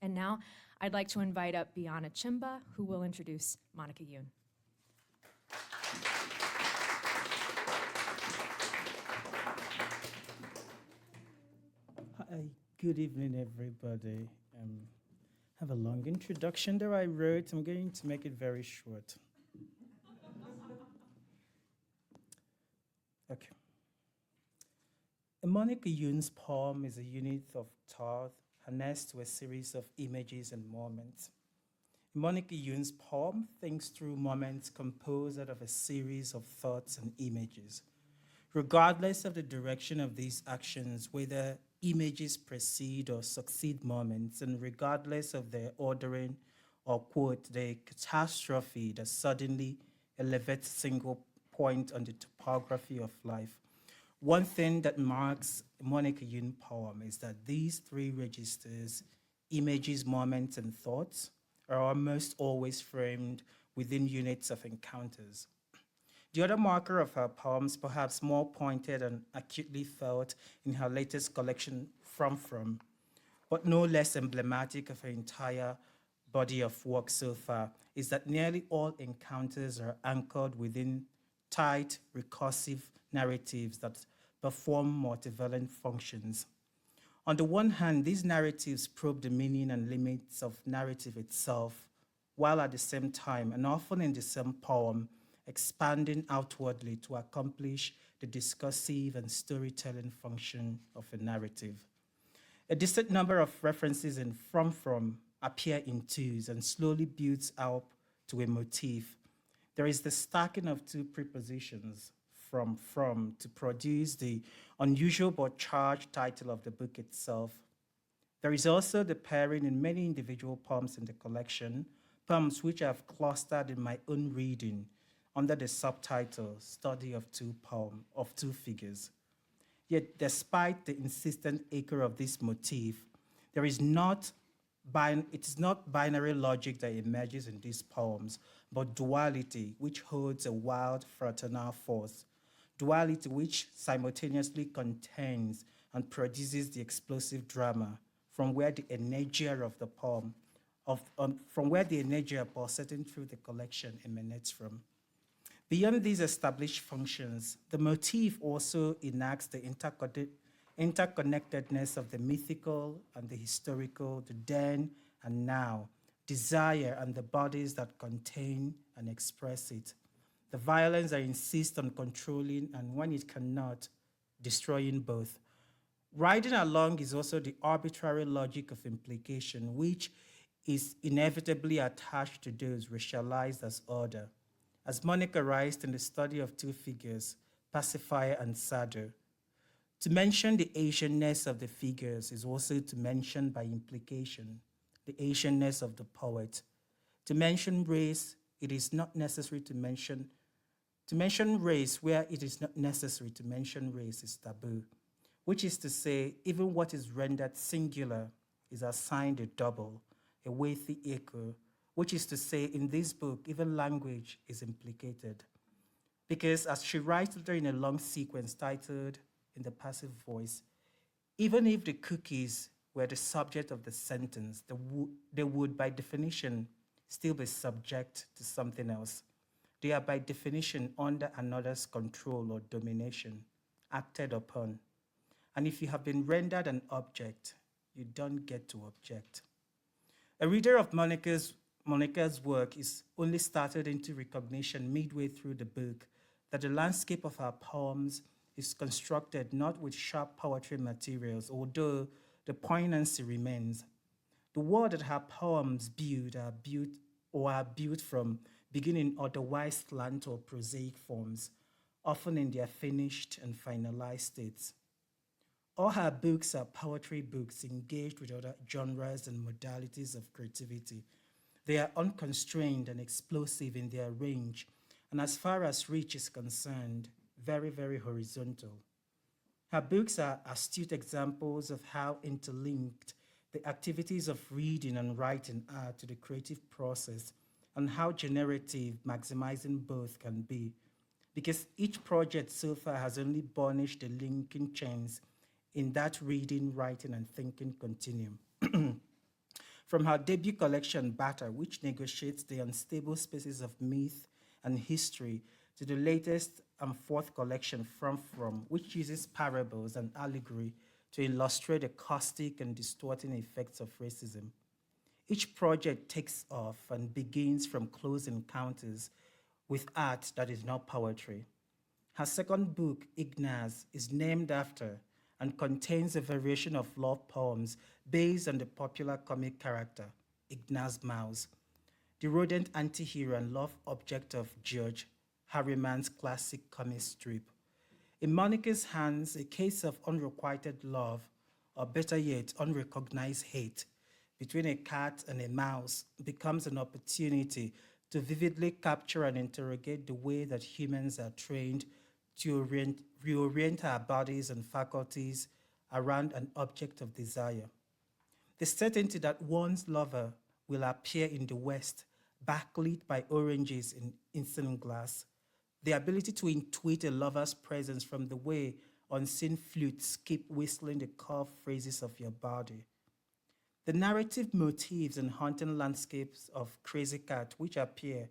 And now I'd like to invite up Biana Chimba, who will introduce Monica Youn. Hi, good evening, everybody. I have a long introduction that I wrote. I'm going to make it very short. Okay. Monica Youn's poem is a unit of thought harnessed to a series of images and moments. Monica Youn's poem thinks through moments composed out of a series of thoughts and images. Regardless of the direction of these actions, whether images precede or succeed moments, and regardless of their ordering or, quote, the catastrophe that suddenly elevates a single point on the topography of life, one thing that marks Monica Youn poem is that these three registers, images, moments, and thoughts, are almost always framed within units of encounters. The other marker of her poems, perhaps more pointed and acutely felt in her latest collection, From, but no less emblematic of her entire body of work so far, is that nearly all encounters are anchored within tight, recursive narratives that perform multivalent functions. On the one hand, these narratives probe the meaning and limits of narrative itself, while at the same time, and often in the same poem, expanding outwardly to accomplish the discursive and storytelling function of a narrative. A distinct number of references in From appear in twos and slowly builds out to a motif. There is the stacking of two prepositions, from, to produce the unusual but charged title of the book itself. There is also the pairing in many individual poems in the collection, poems which I've clustered in my own reading under the subtitle, Study of Two Figures. Yet, despite the insistent echo of this motif, it is not binary logic that emerges in these poems, but duality, which holds a wild fraternal force. Duality which simultaneously contains and produces the explosive drama from where the energia of the poem, from where the energia pulsating through the collection emanates from. Beyond these established functions, the motif also enacts the interconnectedness of the mythical and the historical, the then and now, desire and the bodies that contain and express it, the violence that insists on controlling and when it cannot, destroying both. Riding along is also the arbitrary logic of implication, which is inevitably attached to those racialized as order. As Monica writes in the Study of Two Figures, Pacifier and Sadder, to mention the Asianness of the figures is also to mention by implication the Asianness of the poet. To mention race, it is not necessary to mention race where it is not necessary to mention race is taboo, which is to say, even what is rendered singular is assigned a double, a weighty echo, which is to say, in this book, even language is implicated. Because as she writes later in a long sequence titled In the Passive Voice, even if the cookies were the subject of the sentence, they would, by definition, still be subject to something else. They are, by definition, under another's control or domination, acted upon. And if you have been rendered an object, you don't get to object. A reader of Monica's work is only started into recognition midway through the book that the landscape of her poems is constructed not with sharp poetry materials, although the poignancy remains. The world that her poems build are built from beginning otherwise slant or prosaic forms, often in their finished and finalized states. All her books are poetry books engaged with other genres and modalities of creativity. They are unconstrained and explosive in their range, and as far as reach is concerned, very, very horizontal. Her books are astute examples of how interlinked the activities of reading and writing are to the creative process, and how generative maximizing both can be, because each project so far has only burnished the linking chains in that reading, writing, and thinking continuum. From her debut collection, Batter, which negotiates the unstable spaces of myth and history, to the latest and fourth collection, From, which uses parables and allegory to illustrate the caustic and distorting effects of racism. Each project takes off and begins from close encounters with art that is not poetry. Her second book, Ignaz, is named after and contains a variation of love poems based on the popular comic character, Ignaz Mouse, the rodent anti-hero and love object of George Harriman's classic comic strip. In Monica's hands, a case of unrequited love, or better yet, unrecognized hate, between a cat and a mouse becomes an opportunity to vividly capture and interrogate the way that humans are trained to reorient our bodies and faculties around an object of desire. The certainty that one's lover will appear in the West, backlit by oranges in instant glass. The ability to intuit a lover's presence from the way unseen flutes keep whistling the curved phrases of your body. The narrative motifs and haunting landscapes of Crazy Cat, which appear,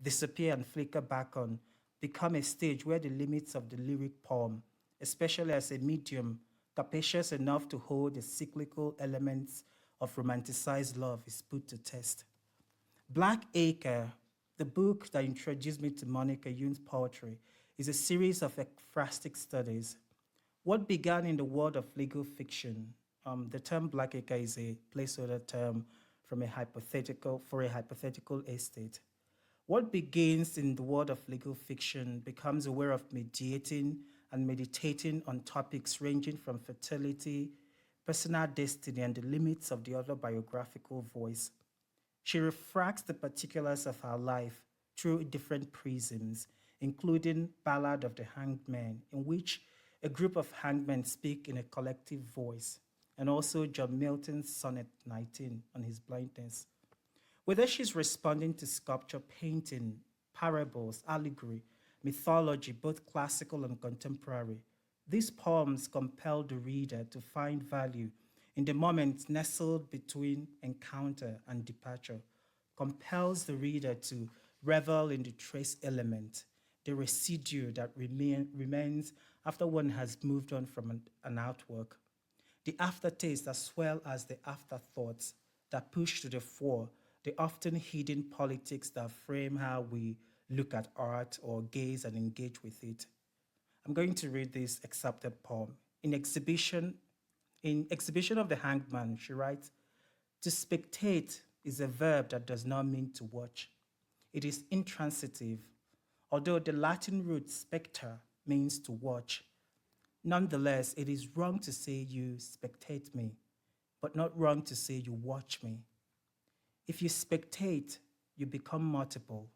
disappear, and flicker back on, become a stage where the limits of the lyric poem, especially as a medium capacious enough to hold the cyclical elements of romanticized love, is put to test. Black Acre, the book that introduced me to Monica Youn's poetry, is a series of ekphrastic studies. What began in the world of legal fiction, the term Black Acre is a placeholder term for a hypothetical estate. What begins in the world of legal fiction becomes aware of mediating and meditating on topics ranging from fertility, personal destiny, and the limits of the autobiographical voice. She refracts the particulars of her life through different prisms, including Ballad of the Hanged Man, in which a group of hanged men speak in a collective voice, and also John Milton's Sonnet 19 on his blindness. Whether she's responding to sculpture, painting, parables, allegory, mythology, both classical and contemporary, these poems compel the reader to find value in the moments nestled between encounter and departure, compels the reader to revel in the trace element, the residue that remains after one has moved on from an artwork, the aftertaste as well as the afterthoughts that push to the fore the often hidden politics that frame how we look at art or gaze and engage with it. I'm going to read this excerpted poem. In Exhibition of the Hanged Man, she writes, "To spectate is a verb that does not mean to watch. It is intransitive, although the Latin root specter means to watch. Nonetheless, it is wrong to say you spectate me, but not wrong to say you watch me. If you spectate, you become multiple.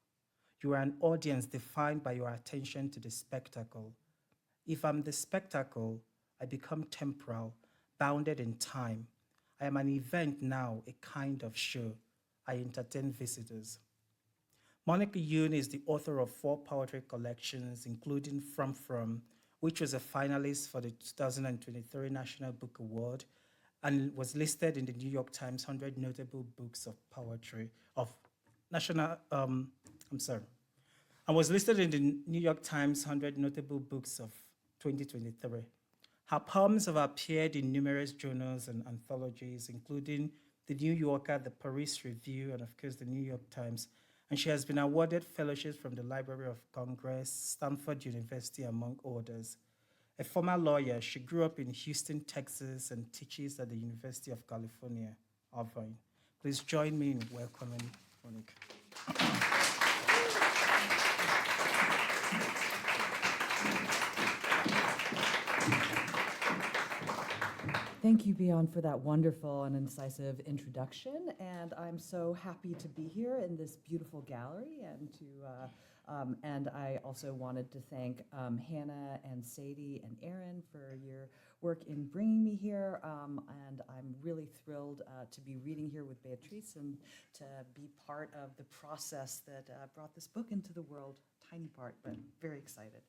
You are an audience defined by your attention to the spectacle. If I'm the spectacle, I become temporal, bounded in time. I am an event now, a kind of show. I entertain visitors." Monica Youn is the author of 4 poetry collections, including From, which was a finalist for the 2023 National Book Award and was listed in the New York Times 100 Notable Books of Poetry and was listed in the New York Times 100 Notable Books of 2023. Her poems have appeared in numerous journals and anthologies, including the New Yorker, the Paris Review, and of course the New York Times. And she has been awarded fellowships from the Library of Congress, Stanford University, among others. A former lawyer, she grew up in Houston, Texas, and teaches at the University of California, Irvine. Please join me in welcoming Monica. Thank you, Beyond, for that wonderful and incisive introduction. And I'm so happy to be here in this beautiful gallery, and I also wanted to thank Hannah and Sadie and Aaron for your work in bringing me here. And I'm really thrilled to be reading here with Béatrice and to be part of the process that brought this book into the world, tiny part, but very excited.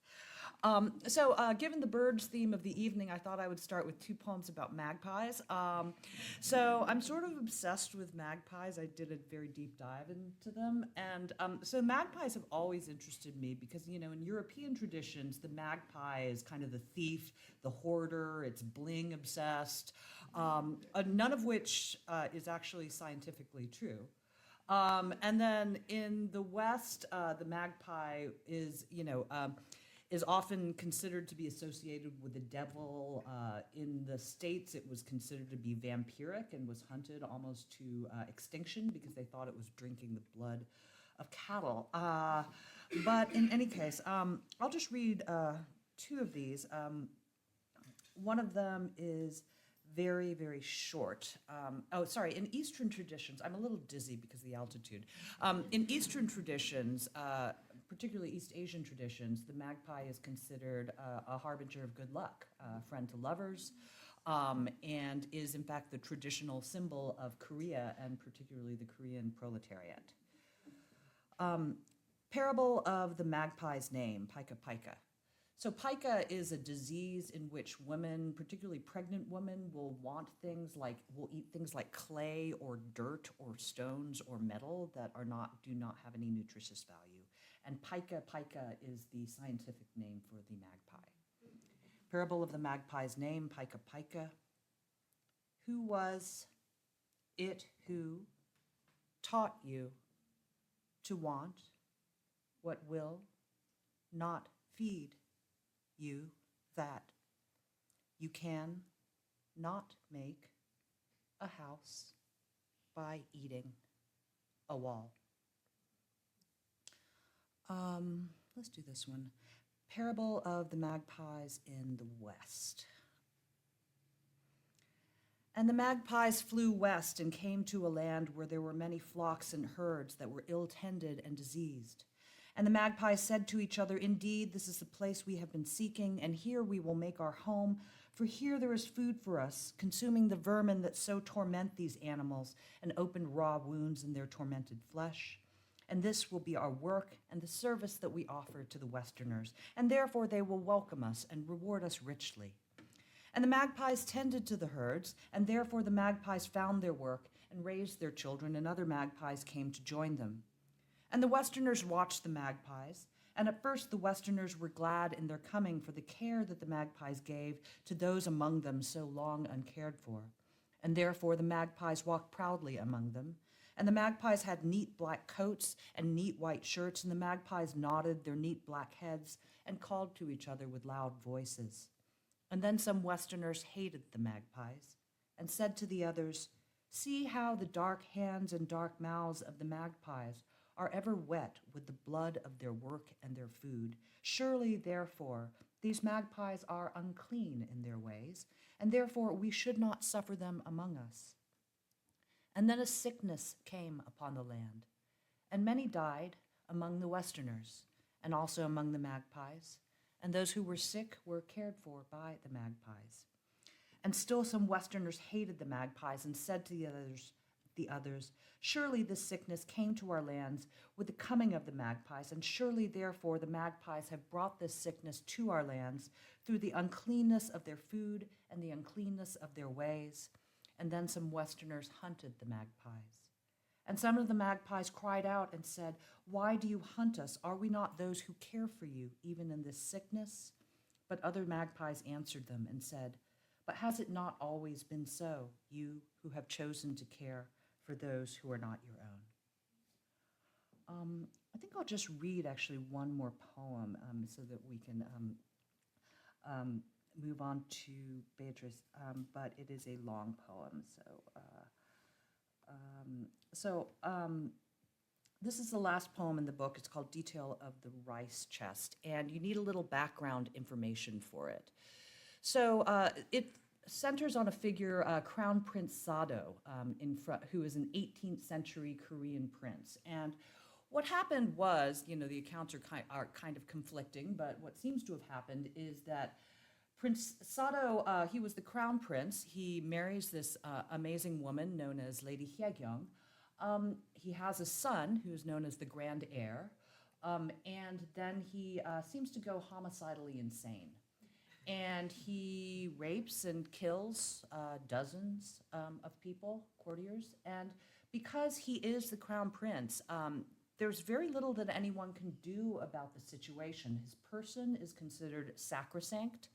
Given the birds theme of the evening, I thought I would start with two poems about magpies. So I'm sort of obsessed with magpies. I did a very deep dive into them. And so magpies have always interested me because, you know, in European traditions, the magpie is kind of the thief, the hoarder, it's bling obsessed, none of which is actually scientifically true. And then in the West, the magpie is often considered to be associated with the devil. In the States, it was considered to be vampiric and was hunted almost to extinction because they thought it was drinking the blood of cattle. But in any case, I'll just read two of these. One of them is very, very short. In Eastern traditions, I'm a little dizzy because of the altitude. In Eastern traditions, particularly East Asian traditions, the magpie is considered a harbinger of good luck, a friend to lovers, and is in fact the traditional symbol of Korea and particularly the Korean proletariat. Parable of the magpie's name, Pika Pika. So pica is a disease in which women, particularly pregnant women, will eat things like clay or dirt or stones or metal that do not have any nutritious value. And pica pica is the scientific name for the magpie. Parable of the magpie's name, Pika Pika. Who was it who taught you to want what will not feed you, that you can not make a house by eating a wall? Let's do this one. Parable of the magpies in the West. And the magpies flew west and came to a land where there were many flocks and herds that were ill-tended and diseased. And the magpies said to each other, "Indeed, this is the place we have been seeking, and here we will make our home, for here there is food for us, consuming the vermin that so torment these animals and open raw wounds in their tormented flesh. And this will be our work and the service that we offer to the Westerners, and therefore they will welcome us and reward us richly." And the magpies tended to the herds, and therefore the magpies found their work and raised their children, and other magpies came to join them. And the Westerners watched the magpies, and at first the Westerners were glad in their coming for the care that the magpies gave to those among them so long uncared for. And therefore the magpies walked proudly among them. And the magpies had neat black coats and neat white shirts, and the magpies nodded their neat black heads and called to each other with loud voices. And then some Westerners hated the magpies and said to the others, "See how the dark hands and dark mouths of the magpies are ever wet with the blood of their work and their food. Surely, therefore, these magpies are unclean in their ways, and therefore we should not suffer them among us." And then a sickness came upon the land, and many died among the Westerners, and also among the magpies, and those who were sick were cared for by the magpies. And still some Westerners hated the magpies and said to the others, "Surely this sickness came to our lands with the coming of the magpies, and surely therefore the magpies have brought this sickness to our lands through the uncleanness of their food and the uncleanness of their ways." And then some Westerners hunted the magpies. And some of the magpies cried out and said, "Why do you hunt us? Are we not those who care for you, even in this sickness?" But other magpies answered them and said, "But has it not always been so, you who have chosen to care for those who are not your own?" I think I'll just read actually one more poem so that we can move on to Beatrice, but it is a long poem. This is the last poem in the book. It's called "Detail of the Rice Chest," and you need a little background information for it. So it centers on a figure, Crown Prince Sado, who is an 18th century Korean prince. And what happened was, the accounts are kind of conflicting, but what seems to have happened is that Prince Sado, he was the crown prince. He marries this amazing woman known as Lady Hyekyung. He has a son who's known as the Grand Heir. And then he seems to go homicidally insane. And he rapes and kills dozens of people, courtiers. And because he is the crown prince, there's very little that anyone can do about the situation. His person is considered sacrosanct.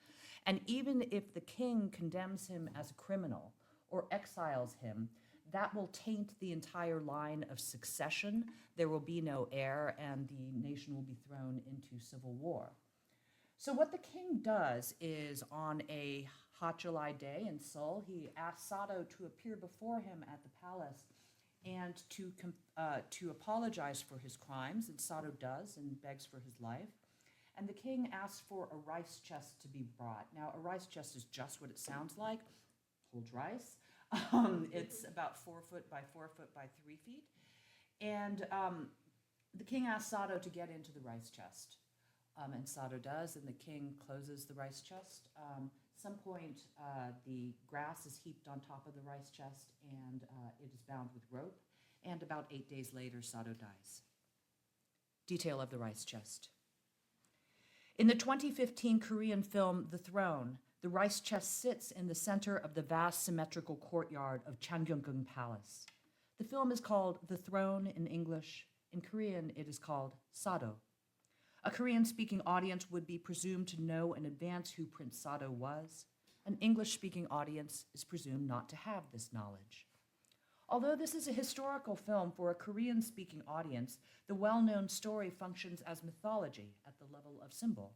And even if the king condemns him as a criminal or exiles him, that will taint the entire line of succession. There will be no heir, and the nation will be thrown into civil war. So what the king does is, on a hot July day in Seoul, he asks Sado to appear before him at the palace and to apologize for his crimes, and Sado does and begs for his life. And the king asks for a rice chest to be brought. Now, a rice chest is just what it sounds like, holds rice. It's about 4 foot by 4 foot by 3 feet. And the king asks Sado to get into the rice chest. And Sado does, and the king closes the rice chest. Some point, the grass is heaped on top of the rice chest, and it is bound with rope. And about 8 days later, Sado dies. Detail of the rice chest. In the 2015 Korean film, The Throne, the rice chest sits in the center of the vast symmetrical courtyard of Changgyeonggung Palace. The film is called The Throne in English. In Korean, it is called Sado. A Korean-speaking audience would be presumed to know in advance who Prince Sado was. An English-speaking audience is presumed not to have this knowledge. Although this is a historical film for a Korean-speaking audience, the well-known story functions as mythology at the level of symbol.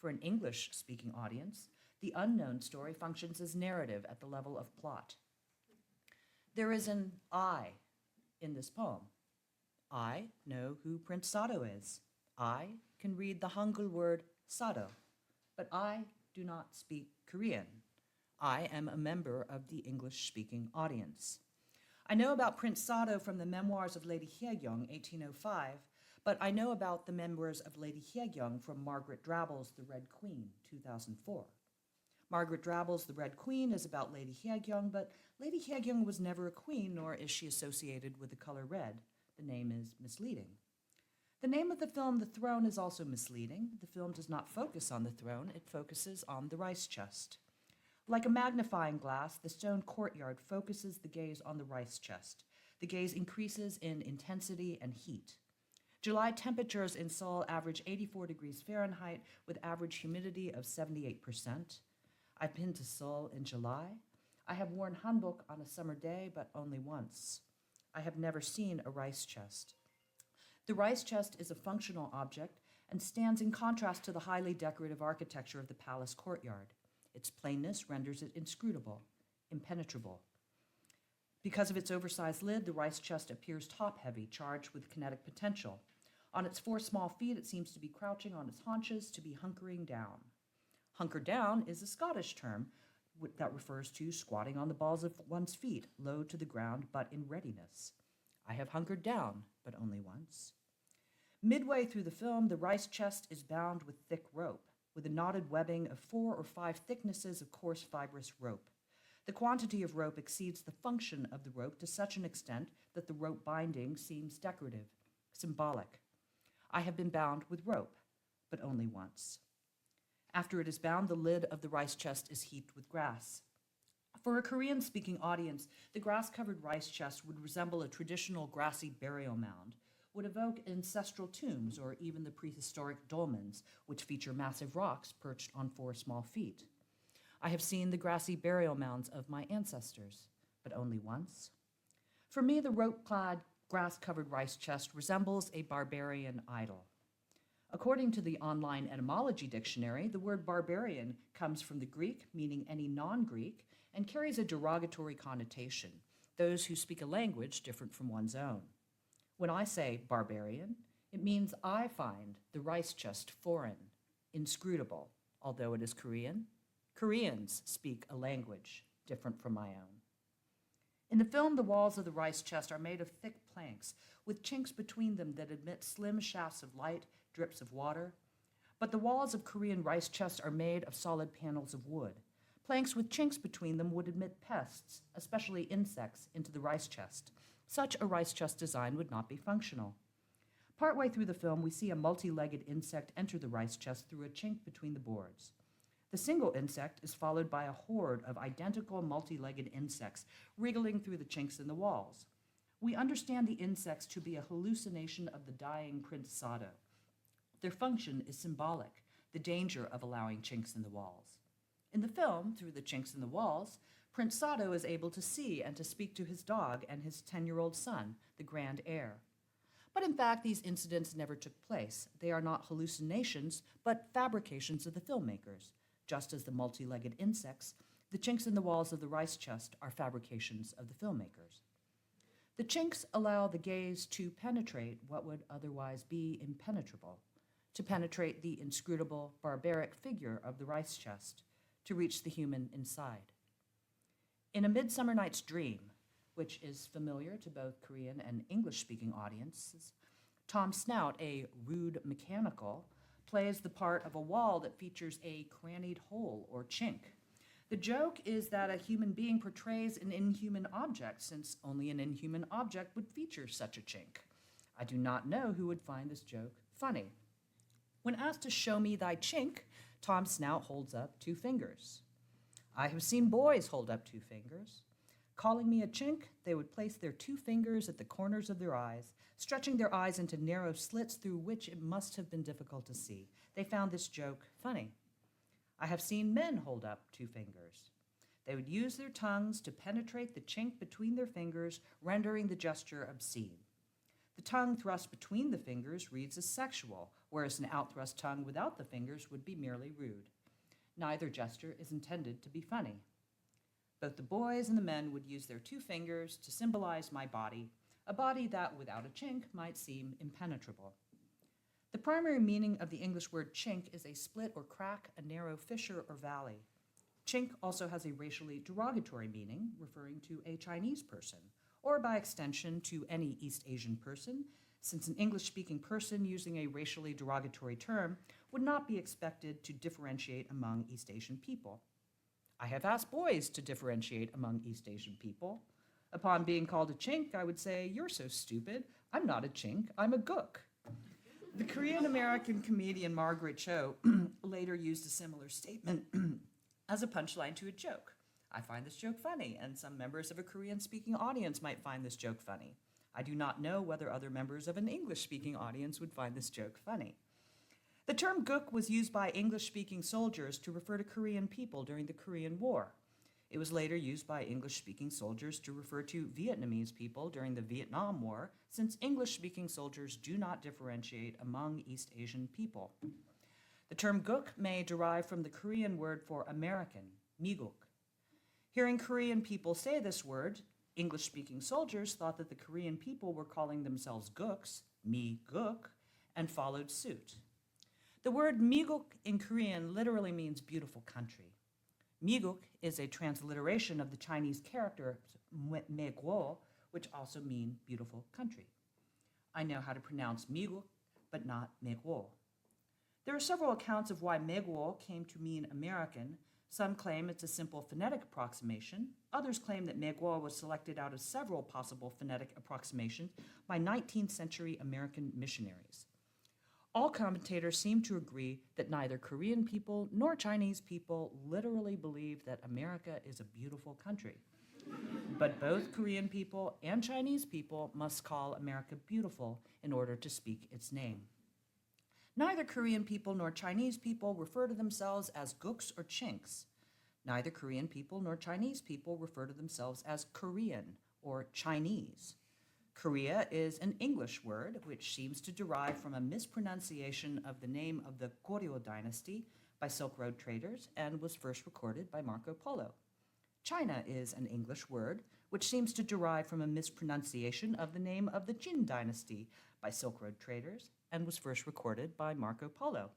For an English-speaking audience, the unknown story functions as narrative at the level of plot. There is an I in this poem. I know who Prince Sado is. I can read the Hangul word Sado, but I do not speak Korean. I am a member of the English-speaking audience. I know about Prince Sado from the memoirs of Lady Haegyong, 1805, but I know about the memoirs of Lady Haegyong from Margaret Drabble's The Red Queen, 2004. Margaret Drabble's The Red Queen is about Lady Haegyong, but Lady Haegyong was never a queen, nor is she associated with the color red. The name is misleading. The name of the film, The Throne, is also misleading. The film does not focus on the throne, it focuses on the rice chest. Like a magnifying glass, the stone courtyard focuses the gaze on the rice chest. The gaze increases in intensity and heat. July temperatures in Seoul average 84 degrees Fahrenheit with average humidity of 78%. I've been to Seoul in July. I have worn hanbok on a summer day, but only once. I have never seen a rice chest. The rice chest is a functional object and stands in contrast to the highly decorative architecture of the palace courtyard. Its plainness renders it inscrutable, impenetrable. Because of its oversized lid, the rice chest appears top-heavy, charged with kinetic potential. On its 4 small feet, it seems to be crouching on its haunches, to be hunkering down. Hunker down is a Scottish term that refers to squatting on the balls of one's feet, low to the ground, but in readiness. I have hunkered down, but only once. Midway through the film, the rice chest is bound with thick rope, with a knotted webbing of 4 or 5 thicknesses of coarse fibrous rope. The quantity of rope exceeds the function of the rope to such an extent that the rope binding seems decorative, symbolic. I have been bound with rope, but only once. After it is bound, the lid of the rice chest is heaped with grass. For a Korean-speaking audience, the grass-covered rice chest would resemble a traditional grassy burial mound, would evoke ancestral tombs or even the prehistoric dolmens, which feature massive rocks perched on 4 small feet. I have seen the grassy burial mounds of my ancestors, but only once. For me, the rope-clad, grass-covered rice chest resembles a barbarian idol. According to the online etymology dictionary, the word barbarian comes from the Greek, meaning any non-Greek, and carries a derogatory connotation, those who speak a language different from one's own. When I say barbarian, it means I find the rice chest foreign, inscrutable, although it is Korean. Koreans speak a language different from my own. In the film, the walls of the rice chest are made of thick planks with chinks between them that admit slim shafts of light, drips of water. But the walls of Korean rice chests are made of solid panels of wood. Planks with chinks between them would admit pests, especially insects, into the rice chest. Such a rice chest design would not be functional. Partway through the film, we see a multi-legged insect enter the rice chest through a chink between the boards. The single insect is followed by a horde of identical multi-legged insects wriggling through the chinks in the walls. We understand the insects to be a hallucination of the dying Prince Sado. Their function is symbolic, the danger of allowing chinks in the walls. In the film, through the chinks in the walls, Prince Sado is able to see and to speak to his dog and his 10-year-old son, the grand heir. But in fact, these incidents never took place. They are not hallucinations, but fabrications of the filmmakers. Just as the multi-legged insects, the chinks in the walls of the rice chest are fabrications of the filmmakers. The chinks allow the gaze to penetrate what would otherwise be impenetrable, to penetrate the inscrutable, barbaric figure of the rice chest, to reach the human inside. In A Midsummer Night's Dream, which is familiar to both Korean and English-speaking audiences, Tom Snout, a rude mechanical, plays the part of a wall that features a crannied hole or chink. The joke is that a human being portrays an inhuman object, since only an inhuman object would feature such a chink. I do not know who would find this joke funny. When asked to show me thy chink, Tom Snout holds up 2 fingers. I have seen boys hold up 2 fingers. Calling me a chink, they would place their 2 fingers at the corners of their eyes, stretching their eyes into narrow slits through which it must have been difficult to see. They found this joke funny. I have seen men hold up 2 fingers. They would use their tongues to penetrate the chink between their fingers, rendering the gesture obscene. The tongue thrust between the fingers reads as sexual, whereas an outthrust tongue without the fingers would be merely rude. Neither gesture is intended to be funny. Both the boys and the men would use their 2 fingers to symbolize my body, a body that without a chink might seem impenetrable. The primary meaning of the English word chink is a split or crack, a narrow fissure or valley. Chink also has a racially derogatory meaning, referring to a Chinese person, or by extension to any East Asian person, since an English-speaking person using a racially derogatory term would not be expected to differentiate among East Asian people. I have asked boys to differentiate among East Asian people. Upon being called a chink, I would say, "You're so stupid. I'm not a chink, I'm a gook." The Korean-American comedian Margaret Cho later used a similar statement as a punchline to a joke. I find this joke funny, and some members of a Korean-speaking audience might find this joke funny. I do not know whether other members of an English-speaking audience would find this joke funny. The term gook was used by English-speaking soldiers to refer to Korean people during the Korean War. It was later used by English-speaking soldiers to refer to Vietnamese people during the Vietnam War, since English-speaking soldiers do not differentiate among East Asian people. The term gook may derive from the Korean word for American, migook. Hearing Korean people say this word, English-speaking soldiers thought that the Korean people were calling themselves gooks, mi-gook, and followed suit. The word migook in Korean literally means beautiful country. Migook is a transliteration of the Chinese character megwo, which also mean beautiful country. I know how to pronounce migook, but not megwo. There are several accounts of why megwo came to mean American. Some claim it's a simple phonetic approximation. Others claim that megwo was selected out of several possible phonetic approximations by 19th century American missionaries. All commentators seem to agree that neither Korean people nor Chinese people literally believe that America is a beautiful country. But both Korean people and Chinese people must call America beautiful in order to speak its name. Neither Korean people nor Chinese people refer to themselves as gooks or chinks. Neither Korean people nor Chinese people refer to themselves as Korean or Chinese. Korea is an English word which seems to derive from a mispronunciation of the name of the Goryeo dynasty by Silk Road traders and was first recorded by Marco Polo. China is an English word which seems to derive from a mispronunciation of the name of the Jin dynasty by Silk Road traders and was first recorded by Marco Polo.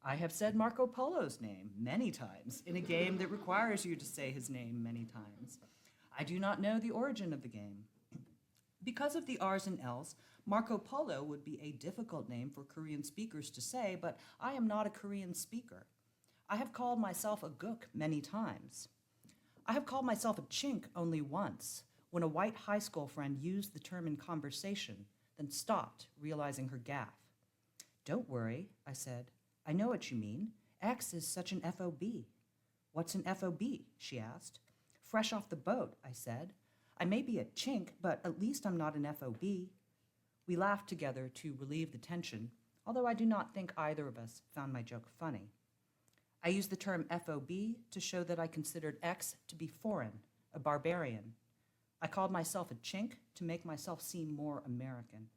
I have said Marco Polo's name many times in a game that requires you to say his name many times. I do not know the origin of the game. Because of the R's and L's, Marco Polo would be a difficult name for Korean speakers to say, but I am not a Korean speaker. I have called myself a gook many times. I have called myself a chink only once, when a white high school friend used the term in conversation, then stopped, realizing her gaffe. "Don't worry," I said. "I know what you mean. X is such an FOB." "What's an FOB?" she asked. "Fresh off the boat," I said. "I may be a chink, but at least I'm not an FOB." We laughed together to relieve the tension, although I do not think either of us found my joke funny. I used the term FOB to show that I considered X to be foreign, a barbarian. I called myself a chink to make myself seem more American.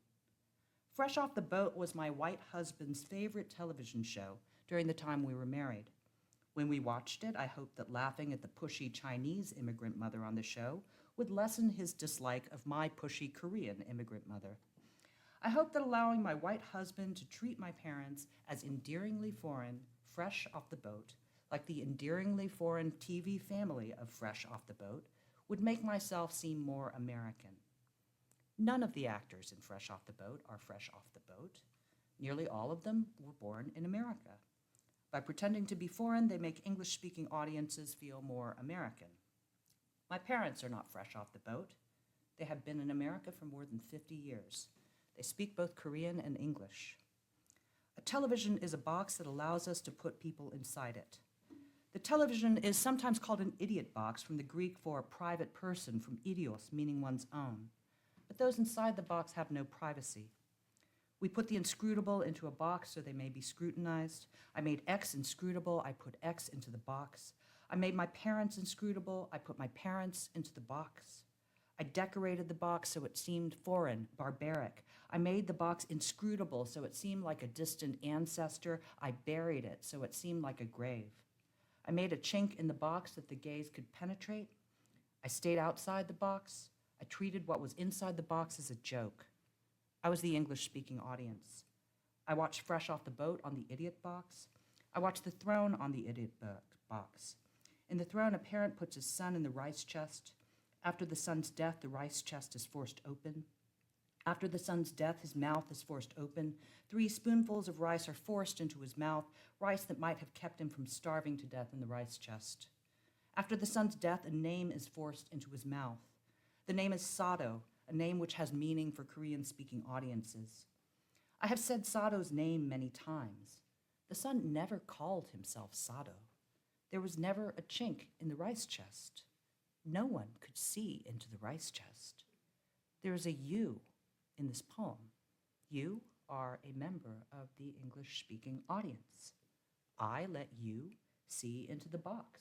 Fresh Off the Boat was my white husband's favorite television show during the time we were married. When we watched it, I hoped that laughing at the pushy Chinese immigrant mother on the show would lessen his dislike of my pushy Korean immigrant mother. I hoped that allowing my white husband to treat my parents as endearingly foreign, fresh off the boat, like the endearingly foreign TV family of Fresh Off the Boat, would make myself seem more American. None of the actors in Fresh Off the Boat are fresh off the boat. Nearly all of them were born in America. By pretending to be foreign, they make English-speaking audiences feel more American. My parents are not fresh off the boat. They have been in America for more than 50 years. They speak both Korean and English. A television is a box that allows us to put people inside it. The television is sometimes called an idiot box, from the Greek for private person, from idios, meaning one's own. But those inside the box have no privacy. We put the inscrutable into a box so they may be scrutinized. I made X inscrutable, I put X into the box. I made my parents inscrutable, I put my parents into the box. I decorated the box so it seemed foreign, barbaric. I made the box inscrutable so it seemed like a distant ancestor. I buried it so it seemed like a grave. I made a chink in the box that the gaze could penetrate. I stayed outside the box. I treated what was inside the box as a joke. I was the English-speaking audience. I watched Fresh Off the Boat on the idiot box. I watched The Throne on the idiot box. In The Throne, a parent puts his son in the rice chest. After the son's death, the rice chest is forced open. After the son's death, his mouth is forced open. 3 spoonfuls of rice are forced into his mouth, rice that might have kept him from starving to death in the rice chest. After the son's death, a name is forced into his mouth. The name is Sado, a name which has meaning for Korean-speaking audiences. I have said Sado's name many times. The son never called himself Sado. There was never a chink in the rice chest. No one could see into the rice chest. There is a you in this poem. You are a member of the English-speaking audience. I let you see into the box,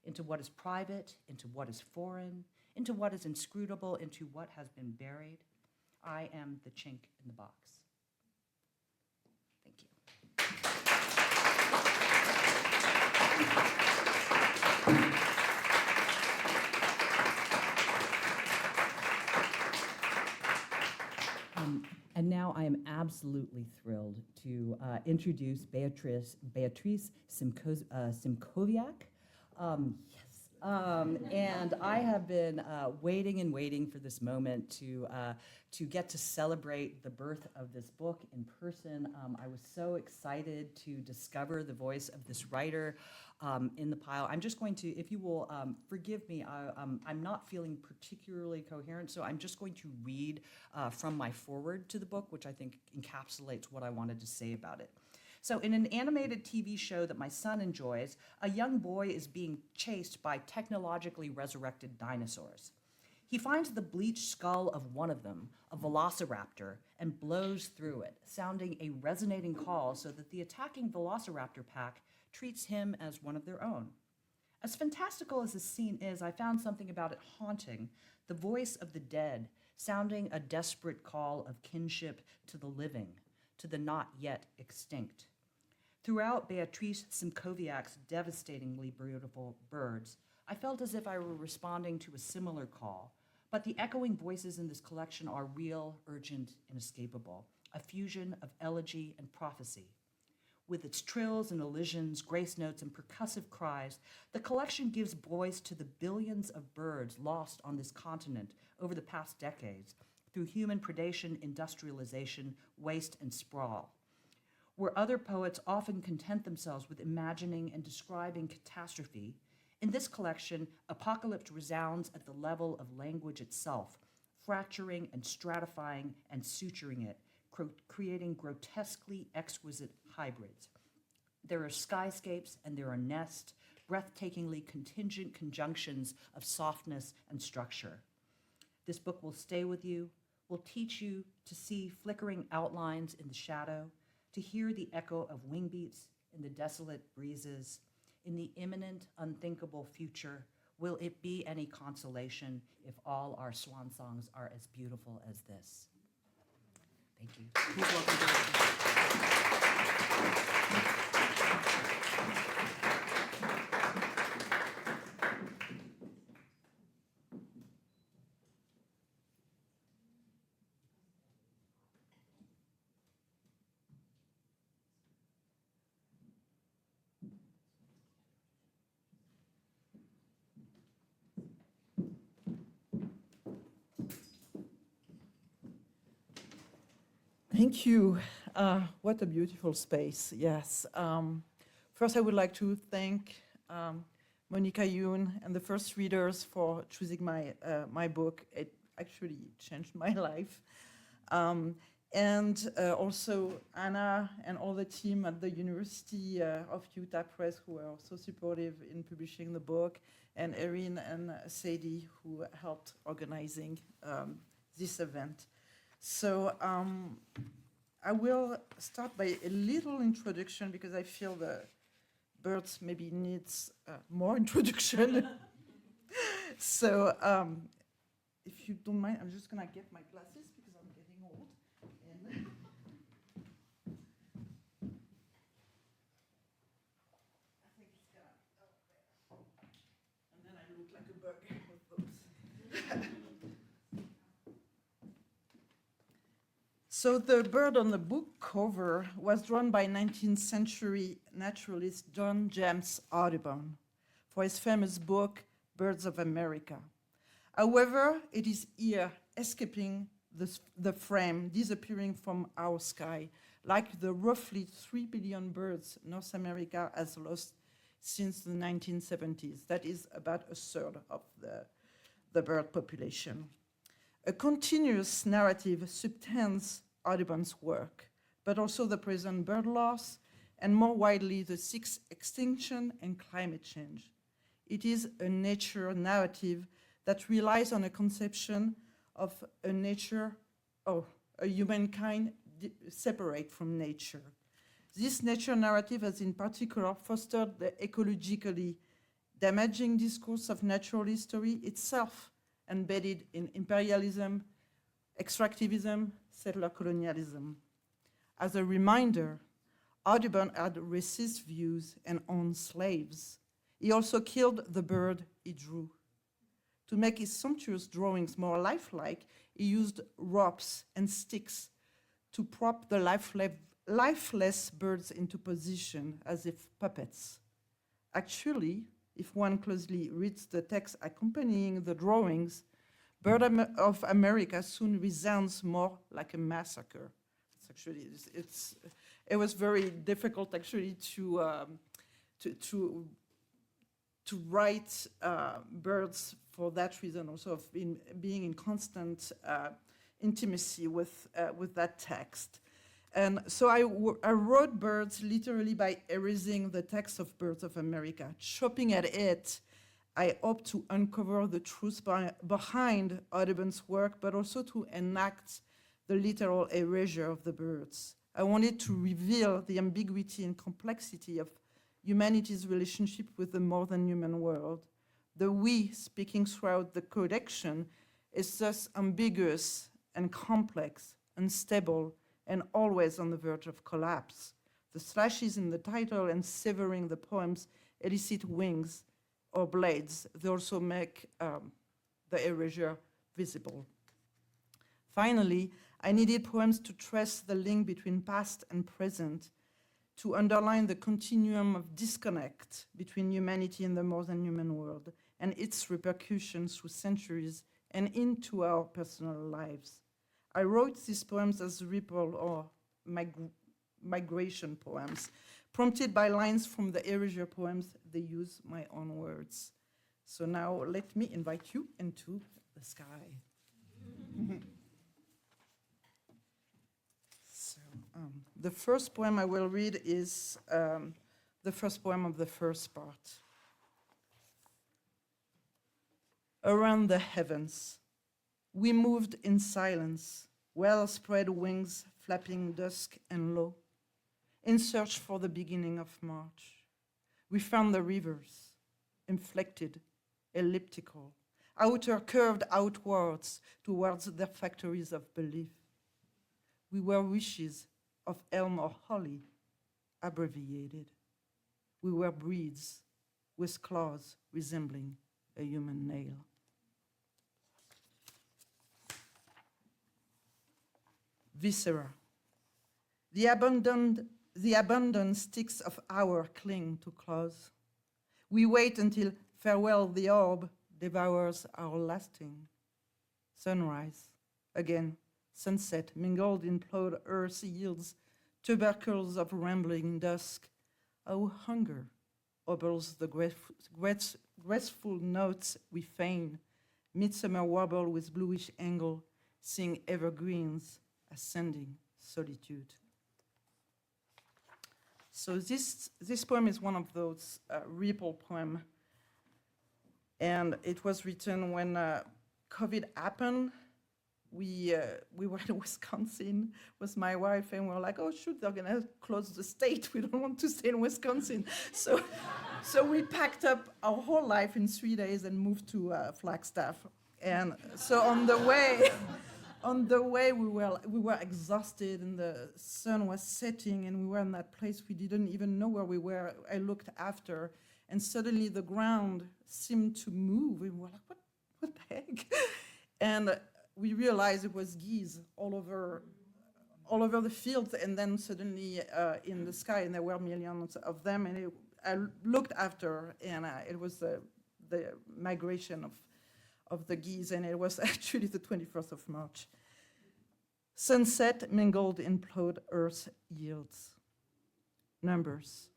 into what is private, into what is foreign, into what is inscrutable, into what has been buried. I am the chink in the box. Thank you. And now I am absolutely thrilled to introduce Béatrice Szymkowiak. Yes. And I have been waiting and waiting for this moment to get to celebrate the birth of this book in person. I was so excited to discover the voice of this writer in the pile. I'm just going to, if you will forgive me, I'm not feeling particularly coherent, so I'm just going to read from my foreword to the book, which I think encapsulates what I wanted to say about it. So in an animated TV show that my son enjoys, a young boy is being chased by technologically resurrected dinosaurs. He finds the bleached skull of one of them, a velociraptor, and blows through it, sounding a resonating call so that the attacking velociraptor pack treats him as one of their own. As fantastical as this scene is, I found something about it haunting, the voice of the dead, sounding a desperate call of kinship to the living, to the not yet extinct. Throughout Béatrice Szymkowiak's devastatingly beautiful birds, I felt as if I were responding to a similar call, but the echoing voices in this collection are real, urgent, inescapable, a fusion of elegy and prophecy. With its trills and elisions, grace notes, and percussive cries, the collection gives voice to the billions of birds lost on this continent over the past decades through human predation, industrialization, waste, and sprawl. Where other poets often content themselves with imagining and describing catastrophe, in this collection, apocalypse resounds at the level of language itself, fracturing and stratifying and suturing it, creating grotesquely exquisite hybrids. There are skyscapes and there are nests, breathtakingly contingent conjunctions of softness and structure. This book will stay with you, will teach you to see flickering outlines in the shadow, to hear the echo of wing beats in the desolate breezes. In the imminent, unthinkable future, will it be any consolation if all our swan songs are as beautiful as this? Thank you. Please welcome Thank you. What a beautiful space, yes. First, I would like to thank Monica Youn and the first readers for choosing my book. It actually changed my life. And also Anna and all the team at the University of Utah Press who were so supportive in publishing the book, and Erin and Sadie who helped organizing this event. So I will start by a little introduction because I feel the birds maybe needs more introduction. So if you don't mind, I'm just gonna get my glasses because I'm getting old. And I think it's gonna, and then I look like a bug with those. So the bird on the book cover was drawn by 19th century naturalist John James Audubon for his famous book, Birds of America. However, it is here escaping the frame, disappearing from our sky, like the roughly 3 billion birds North America has lost since the 1970s. That is about a third of the bird population. A continuous narrative subtends Audubon's work, but also the present bird loss, and more widely, the sixth extinction and climate change. It is a nature narrative that relies on a conception of a nature, or a humankind separate from nature. This nature narrative has in particular fostered the ecologically damaging discourse of natural history itself, embedded in imperialism, extractivism, settler colonialism. As a reminder, Audubon had racist views and owned slaves. He also killed the bird he drew. To make his sumptuous drawings more lifelike, he used ropes and sticks to prop the lifeless birds into position as if puppets. Actually, if one closely reads the text accompanying the drawings, Bird of America soon resounds more like a massacre. It was very difficult actually to write birds for that reason, also of being in constant intimacy with that text. And so I wrote birds literally by erasing the text of Birds of America. Chopping at it, I hope to uncover the truth behind Audubon's work, but also to enact the literal erasure of the birds. I wanted to reveal the ambiguity and complexity of humanity's relationship with the more than human world. The we speaking throughout the collection is thus ambiguous and complex, unstable, and always on the verge of collapse. The slashes in the title and severing the poems elicit wings or blades. They also make the erasure visible. Finally, I needed poems to trace the link between past and present, to underline the continuum of disconnect between humanity and the more than human world, and its repercussions through centuries and into our personal lives. I wrote these poems as ripple or migration poems, prompted by lines from the erasure poems. They use my own words. So now let me invite you into the sky. So, the first poem I will read is the first poem of the first part. Around the heavens, we moved in silence, well-spread wings flapping dusk and low, in search for the beginning of March. We found the rivers, inflected, elliptical, outer curved outwards towards their factories of belief. We were wishes of elm or holly, abbreviated. We were breeds with claws resembling a human nail. Viscera. The abandoned sticks of hour cling to claws. We wait until farewell the orb devours our lasting. Sunrise, again, sunset mingled in plowed earth yields tubercles of rambling dusk. Our hunger opals the graceful notes we feign. Midsummer warble with bluish angle, sing evergreens, ascending solitude. So this poem is one of those ripple poems, and it was written when COVID happened. We were in Wisconsin with my wife, and we were like, oh shoot, they're gonna close the state. We don't want to stay in Wisconsin. So we packed up our whole life in 3 days and moved to Flagstaff. And so on the way we were exhausted, and the sun was setting, and we were in that place we didn't even know where we were. I looked after, and suddenly the ground seemed to move, and we were like, what the heck? And we realized it was geese all over the fields, and then suddenly in the sky, and there were millions of them, and I looked after, and it was the migration of the geese, and it was actually the 21st of March. Sunset mingled in plowed earth yields. Numbers.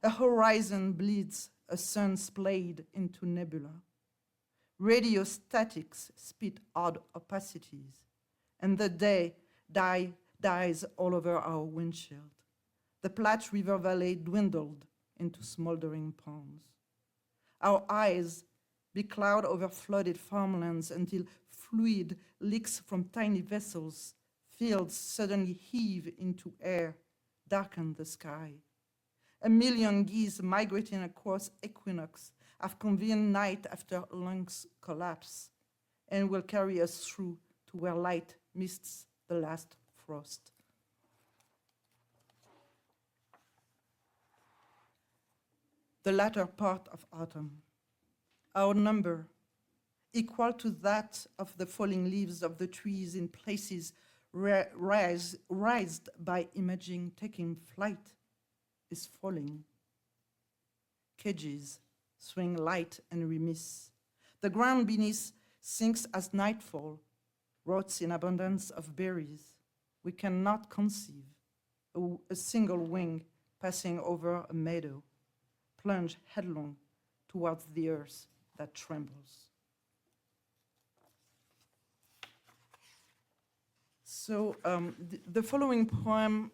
A horizon bleeds a sun splayed into nebula. Radio statics spit odd opacities, and the day dies all over our windshield. The Platte River Valley dwindled into smoldering ponds. Our eyes becloud over flooded farmlands until fluid leaks from tiny vessels. Fields suddenly heave into air, darken the sky. A million geese migrating across equinox have convened night after lungs collapse, and will carry us through to where light mists the last frost. The latter part of autumn. Our number, equal to that of the falling leaves of the trees in places raised by imaging taking flight, is falling. Cages swing light and remiss. The ground beneath sinks as nightfall, rots in abundance of berries. We cannot conceive a single wing passing over a meadow, plunge headlong towards the earth that trembles. So the following poem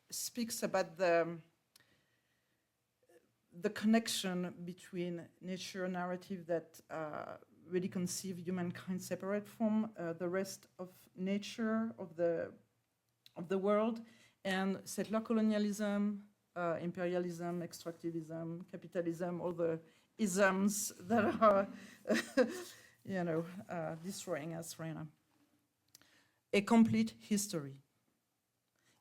speaks about the connection between nature narrative that really conceive humankind separate from the rest of nature, of the world, and settler colonialism, imperialism, extractivism, capitalism, all the isms that are, destroying us right now. A complete history.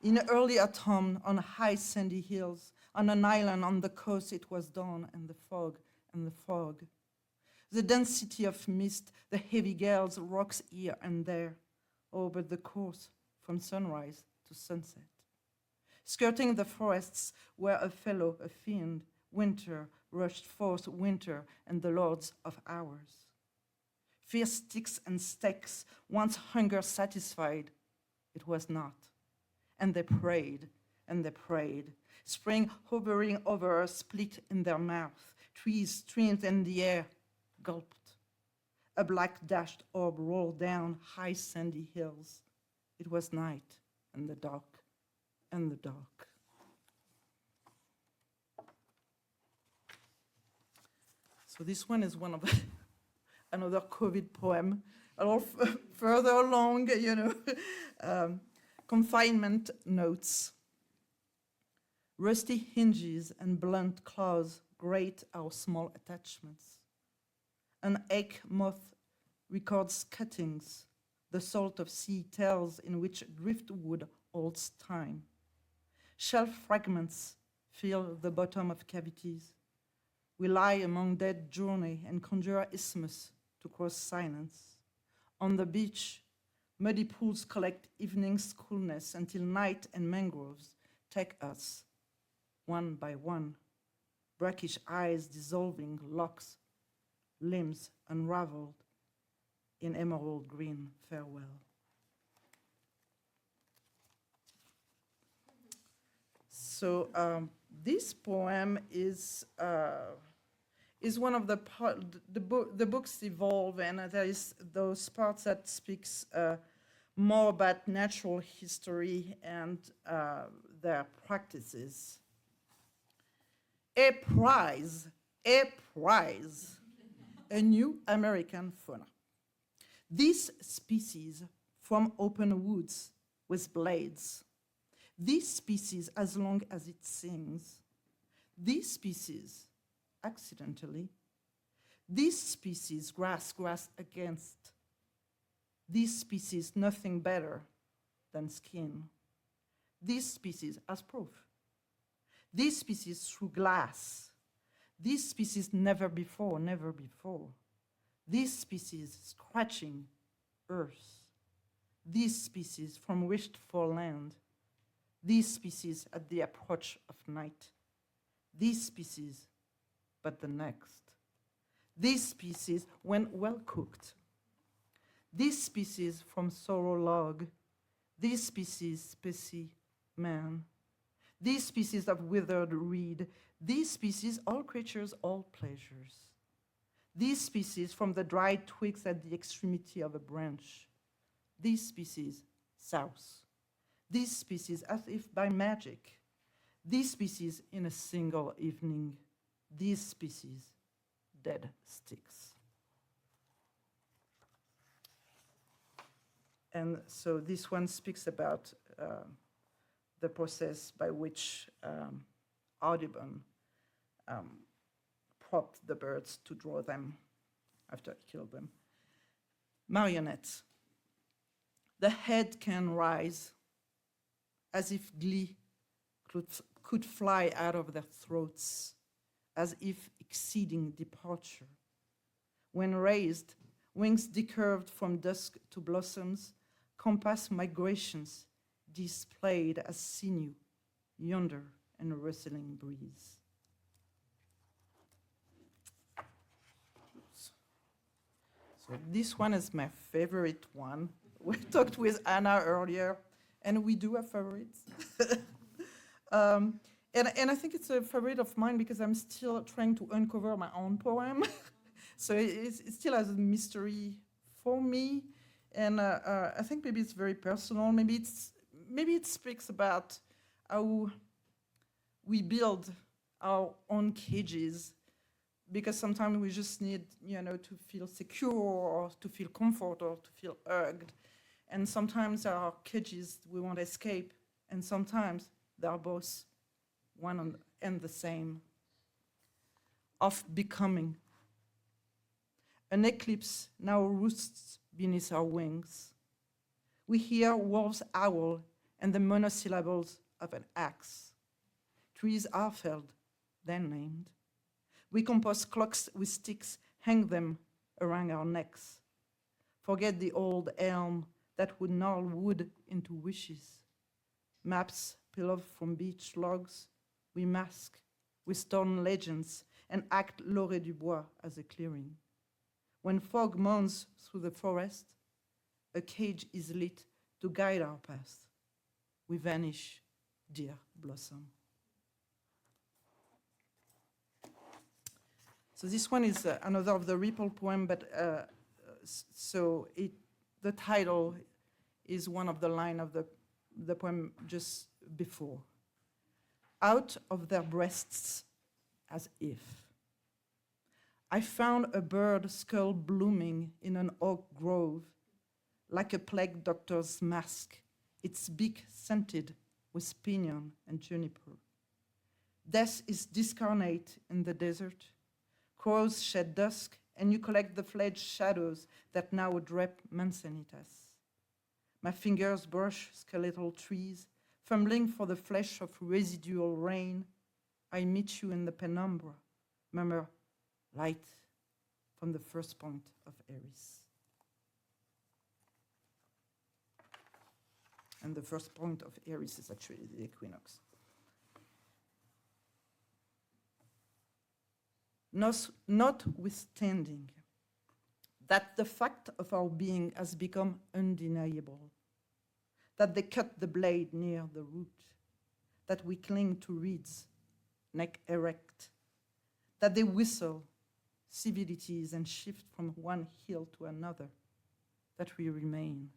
In early autumn, on high sandy hills, on an island on the coast, it was dawn, and the fog, and the fog. The density of mist, the heavy gales, rocks here and there, over the course from sunrise to sunset. Skirting the forests where a fiend, winter, rushed forth winter and the lords of hours. Fierce sticks and stakes, once hunger satisfied, it was not. And they prayed, spring hovering over, split in their mouth, trees, streams, and the air gulped. A black dashed orb rolled down high sandy hills. It was night and the dark and the dark. So this one is one of another COVID poem, a little further along, confinement notes. Rusty hinges and blunt claws grate our small attachments. An egg moth records cuttings, the salt of sea tells in which driftwood holds time. Shell fragments fill the bottom of cavities. We lie among dead journey and conjure isthmus to cross silence. On the beach, muddy pools collect evening's coolness until night and mangroves take us, one by one, brackish eyes dissolving, locks, limbs unraveled in emerald green farewell. So this poem is one of the books evolve, and there is those parts that speaks more about natural history and their practices. A prize, a new American fauna. This species from open woods with blades. This species as long as it sings. This species accidentally. This species grass against. This species nothing better than skin. This species as proof. This species through glass. This species never before. This species scratching earth. This species from wished for land. This species at the approach of night. This species, but the next. This species when well cooked. This species from sorrow log. This species man. This species of withered reed. This species all creatures, all pleasures. This species from the dried twigs at the extremity of a branch. This species south. This species as if by magic. This species in a single evening. This species dead sticks. And so this one speaks about the process by which Audubon propped the birds to draw them after he killed them. Marionette. The head can rise as if glee could fly out of their throats, as if exceeding departure. When raised, wings decurved from dusk to blossoms, compass migrations displayed as sinew, yonder in a rustling breeze. So this one is my favorite one. We talked with Anna earlier, and we do have favorites. And I think it's a favorite of mine because I'm still trying to uncover my own poem. So it still has a mystery for me. And I think maybe it's very personal. Maybe it speaks about how we build our own cages, because sometimes we just need, to feel secure or to feel comfort or to feel hugged. And sometimes there are cages we want to escape, and sometimes they are both one and the same. Of becoming. An eclipse now roosts beneath our wings. We hear wolves howl and the monosyllables of an axe. Trees are felled, then named. We compose clocks with sticks, hang them around our necks. Forget the old elm that would gnarl wood into wishes. Maps peel off from beach logs. We mask with stone legends and act L'Orée du Bois as a clearing. When fog moans through the forest, a cage is lit to guide our path. We vanish, dear blossom. So this one is another of the Ripple poem, but the title is one of the lines of the poem just before. Out of their breasts, as if. I found a bird skull blooming in an oak grove, like a plague doctor's mask, its beak scented with pinion and juniper. Death is discarnate in the desert. Crows shed dusk, and you collect the fledged shadows that now drape Manzanitas. My fingers brush skeletal trees, fumbling for the flesh of residual rain. I meet you in the penumbra, murmur, light from the first point of Eris. And the first point of Eris is actually the equinox. Notwithstanding that the fact of our being has become undeniable, that they cut the blade near the root, that we cling to reeds, neck erect, that they whistle civilities and shift from one hill to another, that we remain,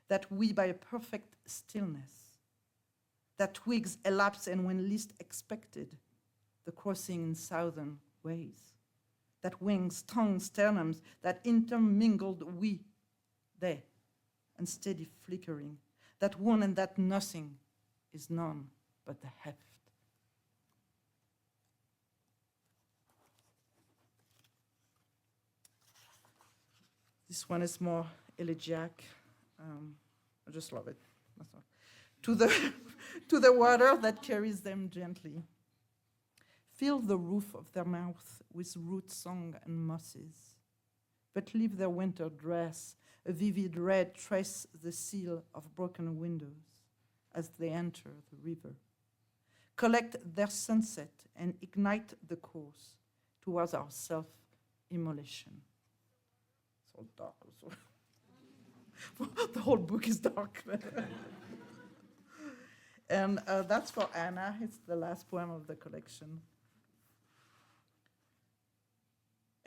that we by a perfect stillness, that twigs elapse and when least expected, the crossing in southern ways, that wings, tongues, sternums, that intermingled we, they, and steady flickering, that one and that nothing is none but the heft. This one is more elegiac. I just love it. That's all. To the water that carries them gently. Fill the roof of their mouth with root song and mosses, but leave their winter dress, a vivid red, trace the seal of broken windows as they enter the river. Collect their sunset and ignite the course towards our self-immolation. It's all dark also. The whole book is dark. And that's for Anna. It's the last poem of the collection.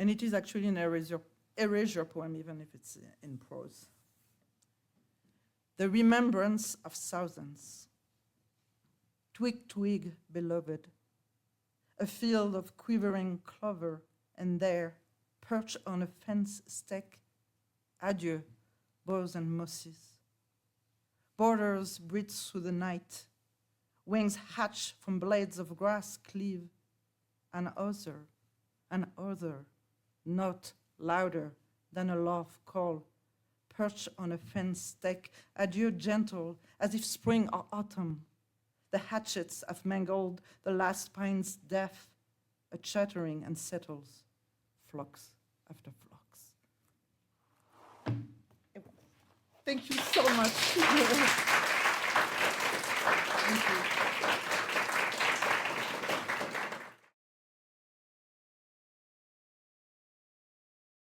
And it is actually an erasure poem, even if it's in prose. The remembrance of thousands. Twig, twig, beloved. A field of quivering clover, and there, perched on a fence stake, adieu, boughs and mosses. Borders breathe through the night. Wings hatch from blades of grass cleave. An other, not louder than a love call, perched on a fence stake, adieu gentle, as if spring or autumn. The hatchets have mangled the last pine's death, a chattering and settles, flocks after flocks. Thank you so much.